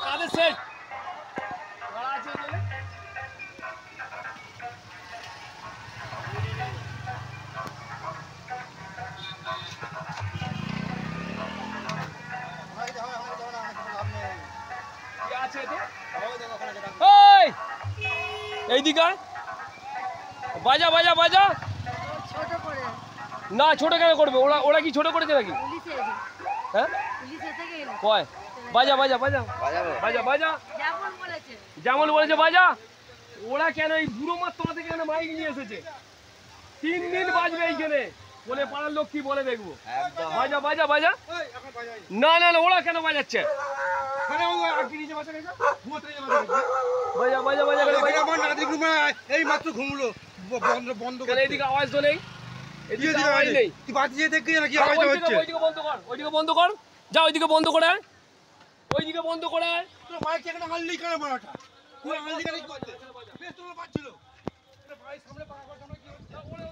কাদের set এইদিকে বাজা বাজা বাজা না ছোট কেন করবে ওরা ওরা কি ছোট করেছে নাকি হ্যাঁ কয় বাজা বাজা বাজা বাজা বাজা যেমন বলেছে বাজা ওরা কেন এই বুড়ো মাছ তোমার থেকে কেন মাইক নিয়ে এসেছে 3 দিন বাজবে এইখানে বলে পাড়ার লোক কি বলে দেখবো বাজা বাজা বাজা না না না ওরা কেন বাজাচ্ছে বাজা বাজা বাজা এই মাত্র ঘুমলো বন্ধ করে এদিকে আওয়াজ তো নেই এদিকে আওয়াজ নেই তুই বাজিয়ে দেখি না কি আওয়াজ হচ্ছে ওইদিকে বন্ধ কর ওইদিকে বন্ধ কর যা ওইদিকে বন্ধ করে ওইদিকে বন্ধ করে তোর মাইক এখানে হাললি কেন মারাটা তুই হাললি কেন কি করতে বেশ তোর বাজছিল ভাই সামনে পাকা করছ না কি হচ্ছে